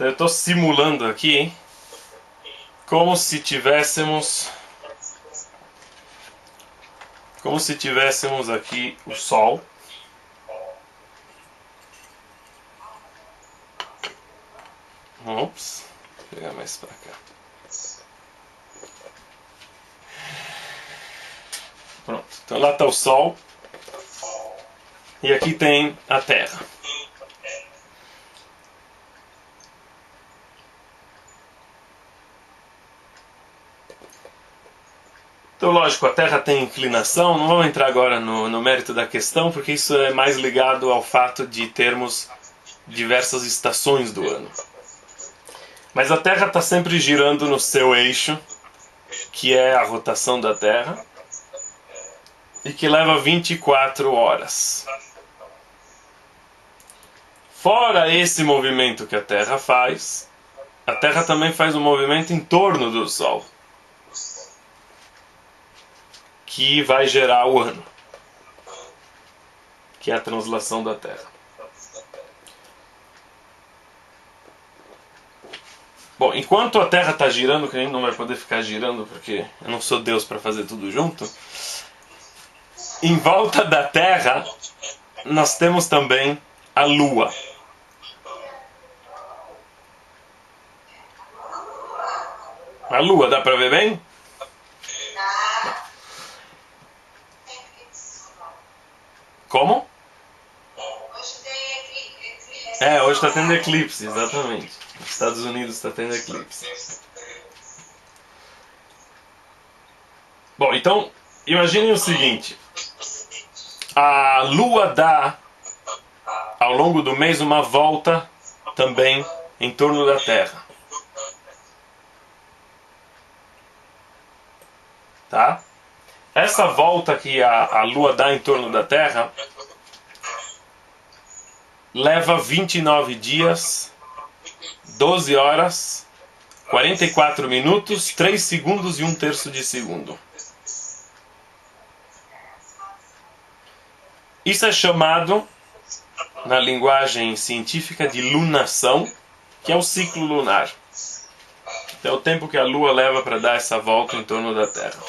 Então eu estou simulando aqui como se tivéssemos aqui o Sol. Ops, vou pegar mais para cá. Pronto, então lá está o Sol e aqui tem a Terra. Então, lógico, a Terra tem inclinação, não vamos entrar agora no mérito da questão, porque isso é mais ligado ao fato de termos diversas estações do ano. Mas a Terra está sempre girando no seu eixo, que é a rotação da Terra, e que leva 24 horas. Fora esse movimento que a Terra também faz um movimento em torno do Sol, que vai gerar o ano, que é a translação da Terra. Bom, enquanto a Terra está girando, que a gente não vai poder ficar girando porque eu não sou Deus para fazer tudo junto, em volta da Terra nós temos também a Lua. A Lua, dá para ver bem? Como? Hoje está tendo eclipse, exatamente. Nos Estados Unidos está tendo eclipse. Bom, então, imaginem o seguinte. A Lua dá, ao longo do mês, uma volta também em torno da Terra. Tá? Essa volta que a Lua dá em torno da Terra leva 29 dias, 12 horas, 44 minutos, 3 segundos e 1/3 de segundo. Isso é chamado, na linguagem científica, de lunação, que é o ciclo lunar. É o tempo que a Lua leva para dar essa volta em torno da Terra.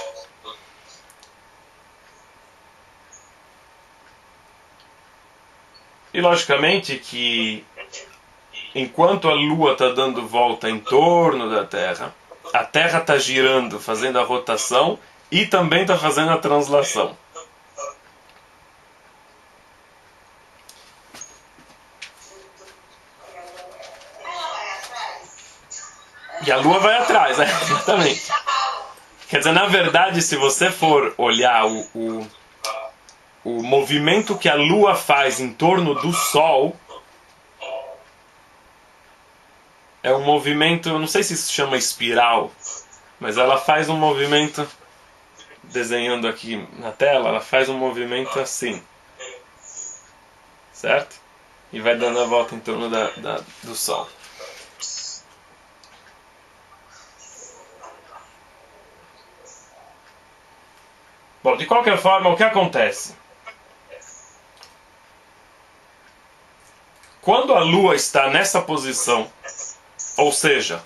E logicamente que enquanto a Lua está dando volta em torno da Terra, a Terra está girando, fazendo a rotação e também está fazendo a translação. E a Lua vai atrás, né? Exatamente. Quer dizer, na verdade, se você for olhar o movimento que a Lua faz em torno do Sol, é um movimento, eu não sei se isso chama espiral, mas ela faz um movimento, desenhando aqui na tela, ela faz um movimento assim, certo? E vai dando a volta em torno do Sol. Bom, de qualquer forma, o que acontece? Quando a Lua está nessa posição, ou seja,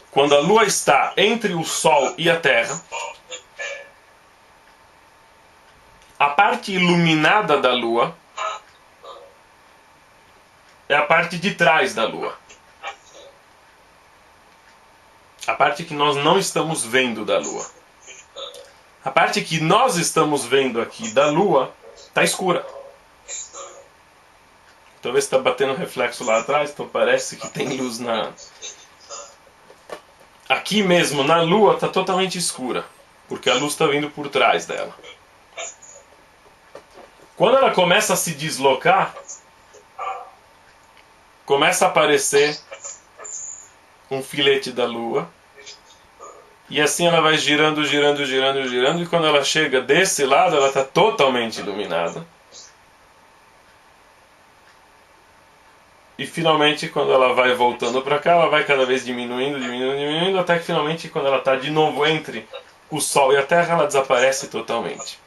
quando a Lua está entre o Sol e a Terra, a parte iluminada da Lua é a parte de trás da Lua. A parte que nós não estamos vendo da Lua. A parte que nós estamos vendo aqui da Lua está escura. Talvez está batendo reflexo lá atrás, então parece que tem luz na... Aqui mesmo na Lua está totalmente escura, porque a luz está vindo por trás dela. Quando ela começa a se deslocar, começa a aparecer um filete da Lua, e assim ela vai girando, girando, girando, girando, e quando ela chega desse lado, ela está totalmente iluminada. E finalmente, quando ela vai voltando para cá, ela vai cada vez diminuindo, diminuindo, diminuindo, até que finalmente, quando ela está de novo entre o Sol e a Terra, ela desaparece totalmente.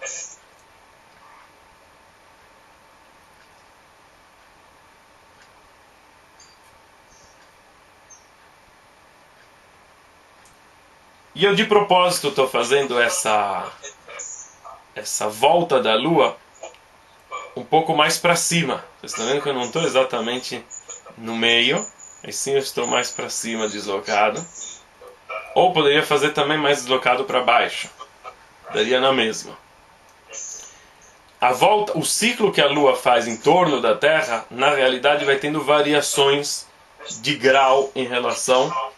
E eu de propósito estou fazendo essa volta da Lua um pouco mais para cima. Vocês estão vendo que eu não estou exatamente no meio, mas sim eu estou mais para cima, deslocado. Ou poderia fazer também mais deslocado para baixo. Daria na mesma. A volta, o ciclo que a Lua faz em torno da Terra, na realidade vai tendo variações de grau em relação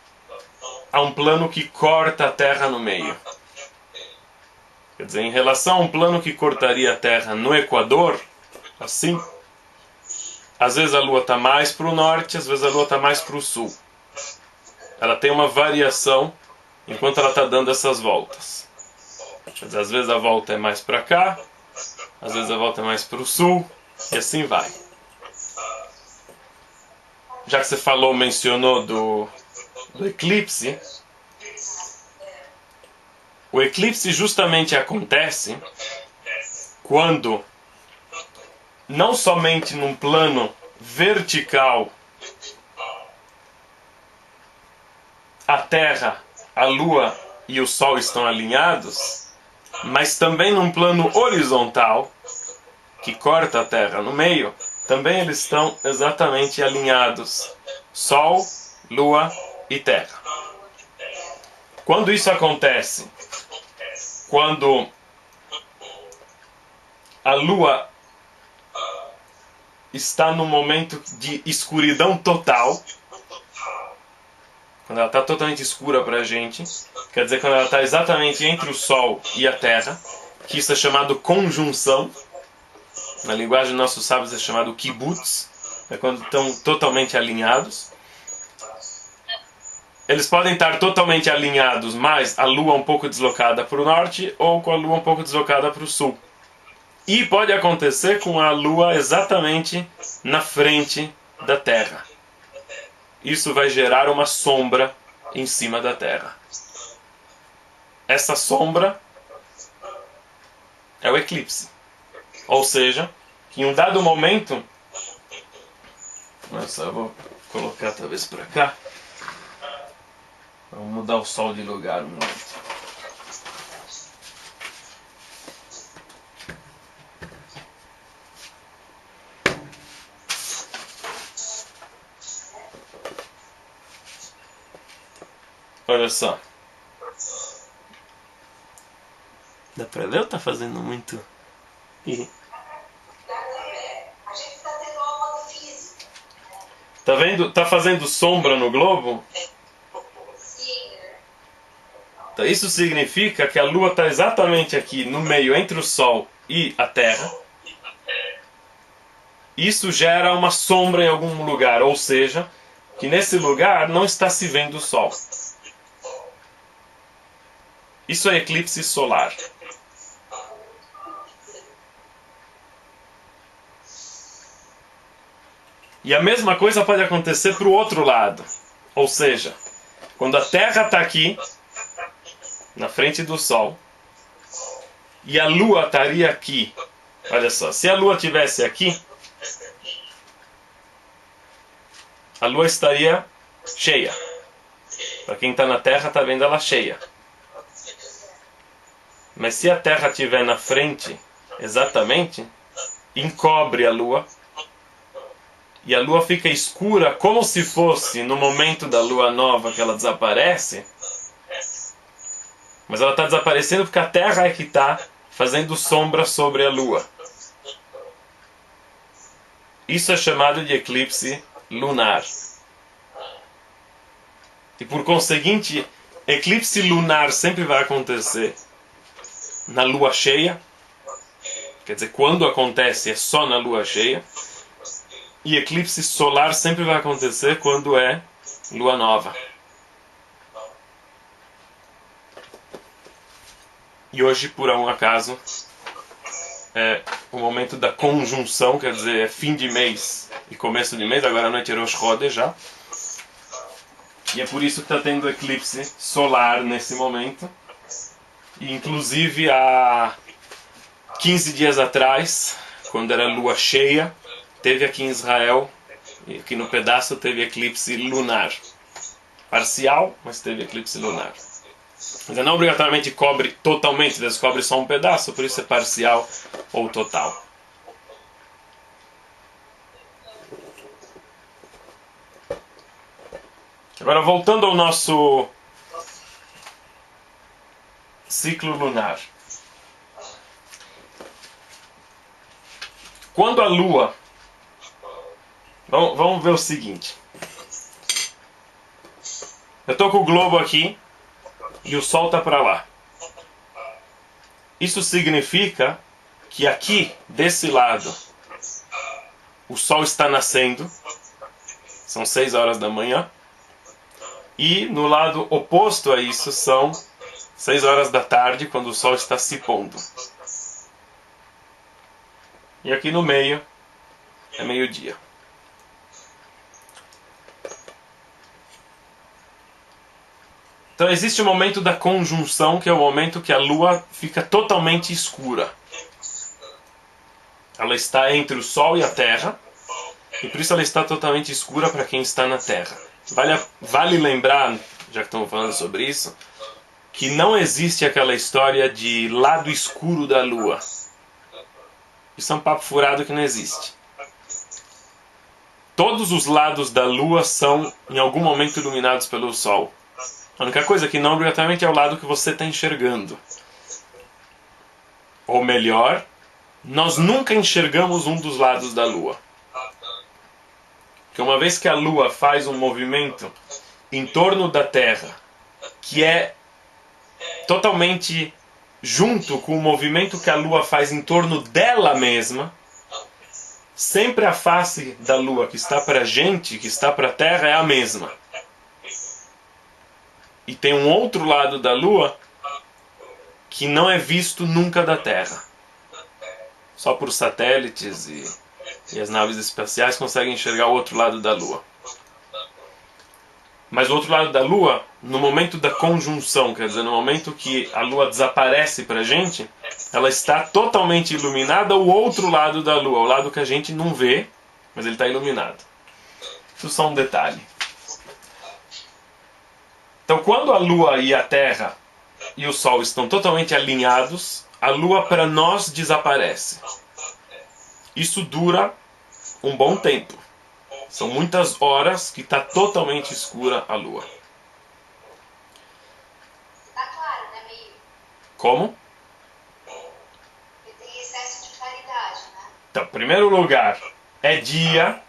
a um plano que corta a Terra no meio. Quer dizer, em relação a um plano que cortaria a Terra no Equador, assim, às vezes a Lua está mais para o norte, às vezes a Lua está mais para o sul. Ela tem uma variação enquanto ela está dando essas voltas. Quer dizer, às vezes a volta é mais para cá, às vezes a volta é mais para o sul, e assim vai. Já que você mencionou do eclipse, o eclipse justamente acontece quando, não somente num plano vertical, a Terra, a Lua e o Sol estão alinhados, mas também num plano horizontal, que corta a Terra no meio, também eles estão exatamente alinhados. Sol, Lua e Terra. Quando isso acontece? Quando a Lua está no momento de escuridão total, quando ela está totalmente escura para a gente, quer dizer, quando ela está exatamente entre o Sol e a Terra, que isso é chamado conjunção, na linguagem dos nossos sábios é chamado kibbutz, é quando estão totalmente alinhados. Eles podem estar totalmente alinhados, mas a Lua um pouco deslocada para o norte ou com a Lua um pouco deslocada para o sul. E pode acontecer com a Lua exatamente na frente da Terra. Isso vai gerar uma sombra em cima da Terra. Essa sombra é o eclipse. Ou seja, que em um dado momento... Nossa, eu vou colocar talvez para cá. Vamos mudar o Sol de lugar um momento. Olha só. Dá pra ver ou tá fazendo muito? Tá vendo? Tá fazendo sombra no globo? Então, isso significa que a Lua está exatamente aqui no meio entre o Sol e a Terra. Isso gera uma sombra em algum lugar, ou seja, que nesse lugar não está se vendo o Sol. Isso é eclipse solar. E a mesma coisa pode acontecer para o outro lado. Ou seja, quando a Terra está aqui, na frente do Sol, e a Lua estaria aqui. Olha só, se a Lua estivesse aqui, a Lua estaria cheia. Para quem está na Terra, está vendo ela cheia. Mas se a Terra estiver na frente, exatamente, encobre a Lua, e a Lua fica escura como se fosse no momento da Lua nova que ela desaparece, mas ela está desaparecendo porque a Terra é que está fazendo sombra sobre a Lua. Isso é chamado de eclipse lunar. E por conseguinte, eclipse lunar sempre vai acontecer na Lua cheia. Quer dizer, quando acontece é só na Lua cheia. E eclipse solar sempre vai acontecer quando é Lua nova. E hoje, por um acaso, é o momento da conjunção, quer dizer, é fim de mês e começo de mês, agora a noite é Rosh Chodesh já. E é por isso que está tendo eclipse solar nesse momento. E inclusive há 15 dias atrás, quando era lua cheia, teve aqui em Israel, e aqui no pedaço teve eclipse lunar. Parcial, mas teve eclipse lunar. Quer dizer, não obrigatoriamente cobre totalmente, às vezes cobre só um pedaço, por isso é parcial ou total. Agora, voltando ao nosso ciclo lunar. Quando a Lua... Vamos ver o seguinte. Eu estou com o globo aqui e o Sol está para lá. Isso significa que aqui, desse lado, o Sol está nascendo. São 6 horas da manhã. E no lado oposto a isso são 6 horas da tarde, quando o Sol está se pondo. E aqui no meio é meio-dia. Então existe o momento da conjunção, que é o momento que a Lua fica totalmente escura. Ela está entre o Sol e a Terra, e por isso ela está totalmente escura para quem está na Terra. Vale lembrar, já que estamos falando sobre isso, que não existe aquela história de lado escuro da Lua. Isso é um papo furado que não existe. Todos os lados da Lua são em algum momento iluminados pelo Sol. A única coisa que não obrigatoriamente é o lado que você está enxergando. Ou melhor, nós nunca enxergamos um dos lados da Lua. Porque uma vez que a Lua faz um movimento em torno da Terra, que é totalmente junto com o movimento que a Lua faz em torno dela mesma, sempre a face da Lua que está para a gente, que está para a Terra, é a mesma. E tem um outro lado da Lua que não é visto nunca da Terra. Só por satélites e as naves espaciais conseguem enxergar o outro lado da Lua. Mas o outro lado da Lua, no momento da conjunção, quer dizer, no momento que a Lua desaparece para a gente, ela está totalmente iluminada, o outro lado da Lua, o lado que a gente não vê, mas ele está iluminado. Isso é só um detalhe. Então, quando a Lua e a Terra e o Sol estão totalmente alinhados, a Lua para nós desaparece. Isso dura um bom tempo. São muitas horas que está totalmente escura a Lua. Está claro, né, meio? Como? Tem excesso de claridade, né? Então, em primeiro lugar, é dia.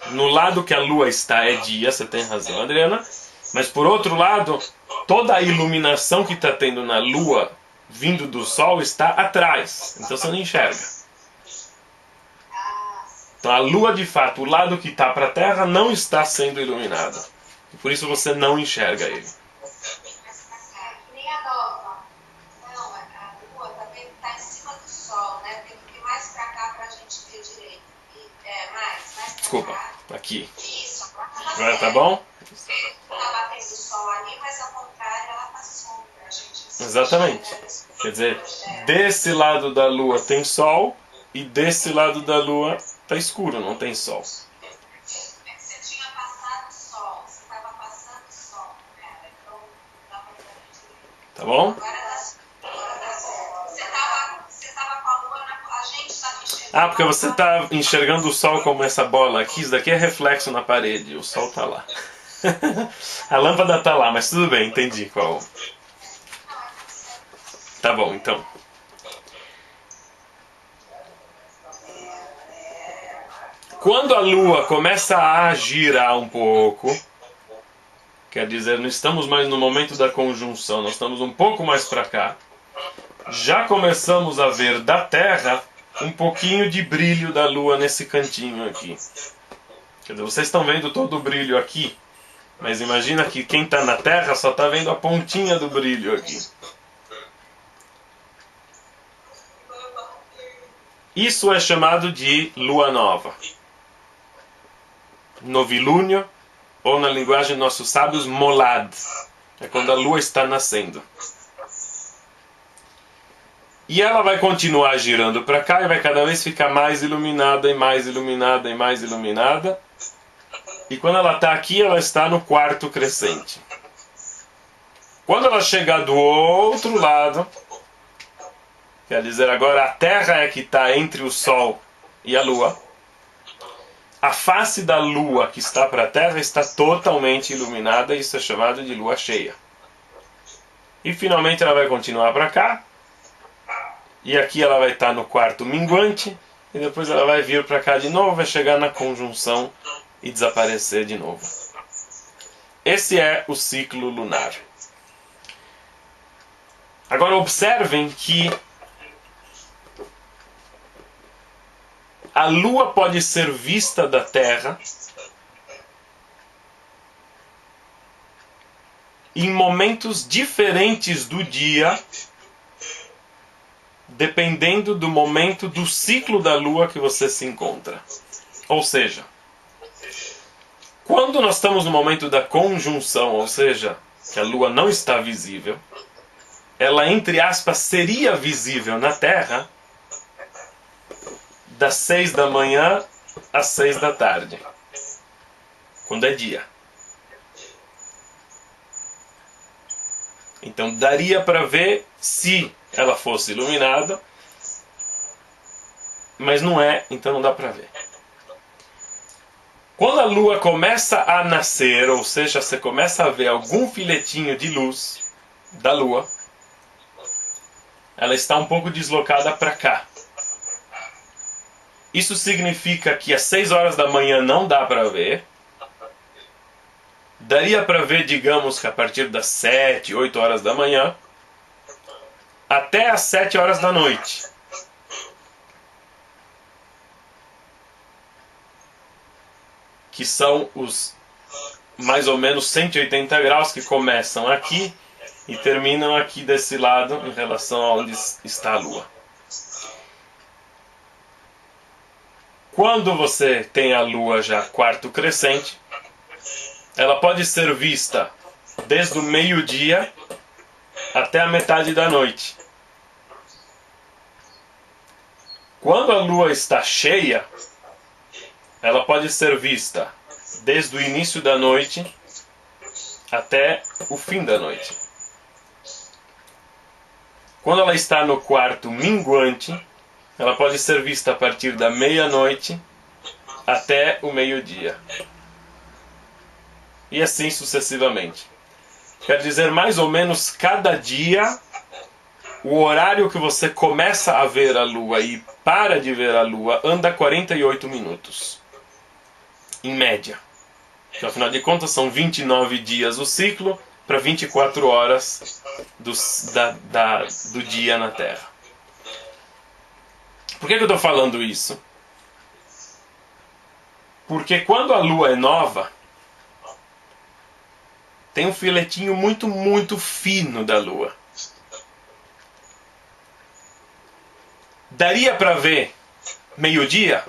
No lado que a Lua está é dia, você tem razão, Adriana. Mas por outro lado, toda a iluminação que está tendo na Lua, vindo do Sol, está atrás. Então você não enxerga. Então a Lua, de fato, o lado que está para a Terra, não está sendo iluminado. E por isso você não enxerga ele. Que nem a nova. Não, a Lua também está em cima do Sol, né? Tem que ir mais para cá para a gente ver direito. Mais pra Desculpa, cá. aqui. Isso, Agora tá bom? Está batendo o Sol ali, mas ao contrário, ela está sombra. A gente Exatamente. Quer dizer, desse lado da Lua tem Sol e desse lado da Lua está escuro, não tem Sol. É que você tinha passado o Sol, você estava passando o Sol, cara. Então, dá para ver. Tá bom? Agora dá certo. Você estava com a Lua, a gente estava enxergando. Ah, porque você está enxergando o Sol como essa bola aqui. Isso daqui é reflexo na parede. O Sol está lá. A lâmpada está lá, mas tudo bem, entendi qual. Tá bom, então. Quando a Lua começa a girar um pouco, quer dizer, não estamos mais no momento da conjunção, nós estamos um pouco mais para cá, já começamos a ver da Terra um pouquinho de brilho da Lua nesse cantinho aqui. Quer dizer, vocês estão vendo todo o brilho aqui, mas imagina que quem está na Terra só está vendo a pontinha do brilho aqui. Isso é chamado de lua nova. Novilúnio, ou na linguagem de nossos sábios, molad. É quando a lua está nascendo. E ela vai continuar girando para cá e vai cada vez ficar mais iluminada e mais iluminada e mais iluminada. E quando ela está aqui, ela está no quarto crescente. Quando ela chegar do outro lado, quer dizer, agora a Terra é que está entre o Sol e a Lua, a face da Lua que está para a Terra está totalmente iluminada, e isso é chamado de Lua cheia. E finalmente ela vai continuar para cá, e aqui ela vai estar no quarto minguante, e depois ela vai vir para cá de novo, vai chegar na conjunção e desaparecer de novo. Esse é o ciclo lunar. Agora observem que a Lua pode ser vista da Terra em momentos diferentes do dia, dependendo do momento do ciclo da Lua que você se encontra. Ou seja, quando nós estamos no momento da conjunção, ou seja, que a Lua não está visível, ela, entre aspas, seria visível na Terra das 6 da manhã às 6 da tarde, quando é dia. Então daria para ver se ela fosse iluminada, mas não é, então não dá para ver. Quando a Lua começa a nascer, ou seja, você começa a ver algum filetinho de luz da Lua, ela está um pouco deslocada para cá. Isso significa que às 6 horas da manhã não dá para ver. Daria para ver, digamos, que a partir das 7, 8 horas da manhã até às 7 horas da noite. Que são os mais ou menos 180 graus que começam aqui e terminam aqui desse lado em relação a onde está a Lua. Quando você tem a Lua já quarto crescente, ela pode ser vista desde o meio-dia até a metade da noite. Quando a Lua está cheia, ela pode ser vista desde o início da noite até o fim da noite. Quando ela está no quarto minguante, ela pode ser vista a partir da meia-noite até o meio-dia. E assim sucessivamente. Quer dizer, mais ou menos cada dia, o horário que você começa a ver a Lua e para de ver a Lua anda 48 minutos. Em média. Que, afinal de contas, são 29 dias o ciclo para 24 horas do dia na Terra. Por que eu estou falando isso? Porque quando a Lua é nova, tem um filetinho muito, muito fino da Lua. Daria para ver meio-dia?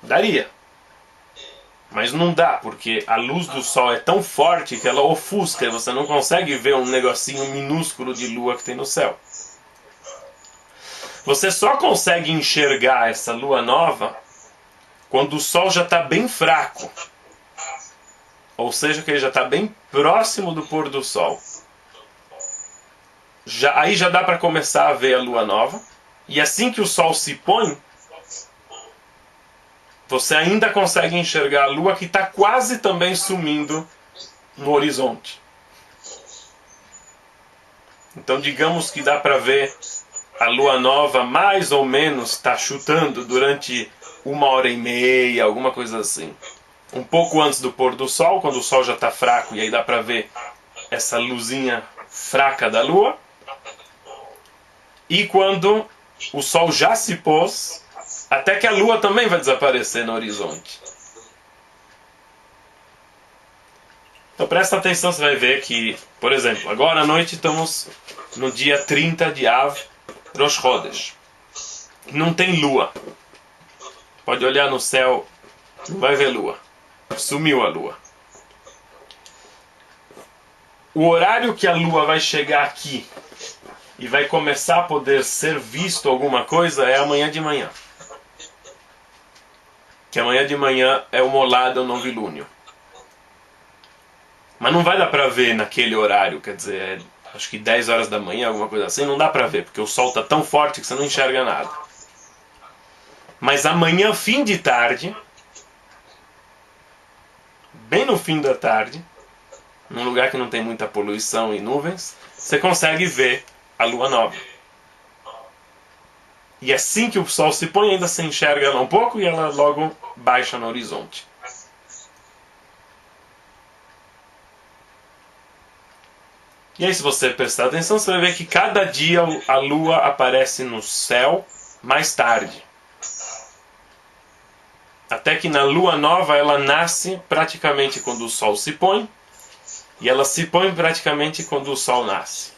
Daria. Mas não dá, porque a luz do Sol é tão forte que ela ofusca e você não consegue ver um negocinho minúsculo de Lua que tem no céu. Você só consegue enxergar essa Lua nova quando o Sol já está bem fraco. Ou seja, que ele já está bem próximo do pôr do Sol. Aí já dá para começar a ver a Lua nova. E assim que o Sol se põe, você ainda consegue enxergar a Lua que está quase também sumindo no horizonte. Então digamos que dá para ver a Lua nova mais ou menos, está chutando durante 1h30, alguma coisa assim. Um pouco antes do pôr do Sol, quando o Sol já está fraco, e aí dá para ver essa luzinha fraca da Lua. E quando o Sol já se pôs, até que a Lua também vai desaparecer no horizonte. Então presta atenção, você vai ver que, por exemplo, agora à noite estamos no dia 30 de Av, Rosh Chodesh. Não tem Lua. Pode olhar no céu, não vai ver Lua. Sumiu a Lua. O horário que a Lua vai chegar aqui e vai começar a poder ser visto alguma coisa é amanhã de manhã. Que amanhã de manhã é o Molad, o novilúnio. Mas não vai dar para ver naquele horário, quer dizer, acho que 10 horas da manhã, alguma coisa assim, não dá para ver, porque o sol está tão forte que você não enxerga nada. Mas amanhã, fim de tarde, bem no fim da tarde, num lugar que não tem muita poluição e nuvens, você consegue ver a lua nova. E assim que o sol se põe, ainda se enxerga ela um pouco e ela logo baixa no horizonte. E aí, se você prestar atenção, você vai ver que cada dia a lua aparece no céu mais tarde. Até que na lua nova ela nasce praticamente quando o sol se põe, e ela se põe praticamente quando o sol nasce.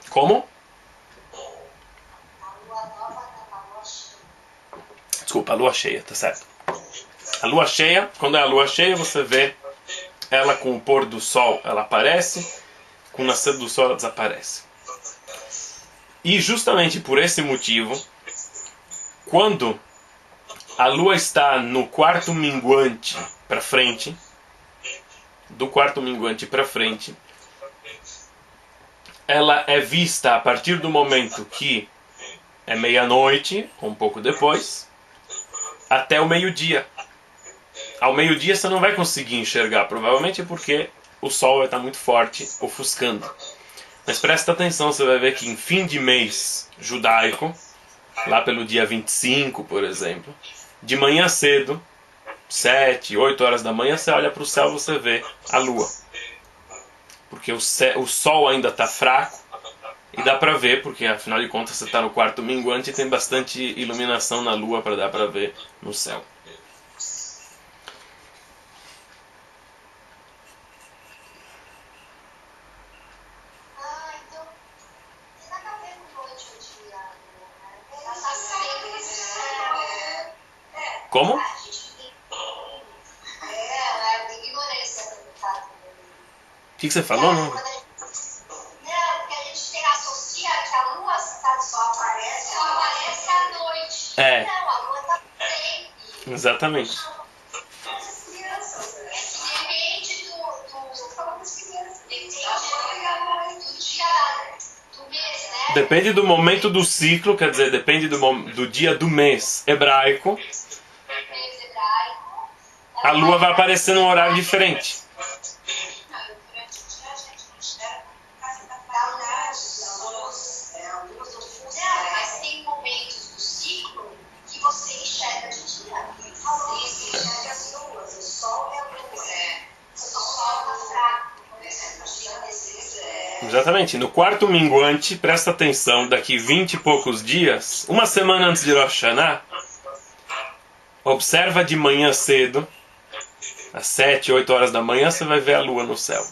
Como? Desculpa, a lua cheia, tá certo. A lua cheia, quando é a lua cheia, você vê ela com o pôr do sol, ela aparece, com o nascer do sol ela desaparece. E justamente por esse motivo, quando a lua está no quarto minguante para frente, do quarto minguante para frente, ela é vista a partir do momento que é meia-noite, ou um pouco depois, até o meio-dia. Ao meio-dia você não vai conseguir enxergar, provavelmente porque o sol vai estar muito forte, ofuscando. Mas presta atenção, você vai ver que em fim de mês judaico, lá pelo dia 25, por exemplo, de manhã cedo, 7, 8 horas da manhã, você olha para o céu e você vê a lua. Porque o sol ainda está fraco e dá para ver, porque afinal de contas você está no quarto minguante e tem bastante iluminação na lua para dar para ver no céu. Como? O que você falou? Não, porque a gente associa que a lua só aparece à noite. É. Não, a lua está sempre. Exatamente. Depende do dia do mês, né? Depende do momento do ciclo, quer dizer, depende do dia do mês hebraico. A lua vai aparecer num horário diferente. Mas tem momentos do ciclo que você enxerga de dia. Você enxerga as luas, o sol e a lua. O sol está fraco, por exemplo, Exatamente. No quarto minguante, presta atenção, daqui 20 e poucos dias, uma semana antes de Rosh Hashanah, observa de manhã cedo, às 7, 8 horas da manhã, você vai ver a lua no céu.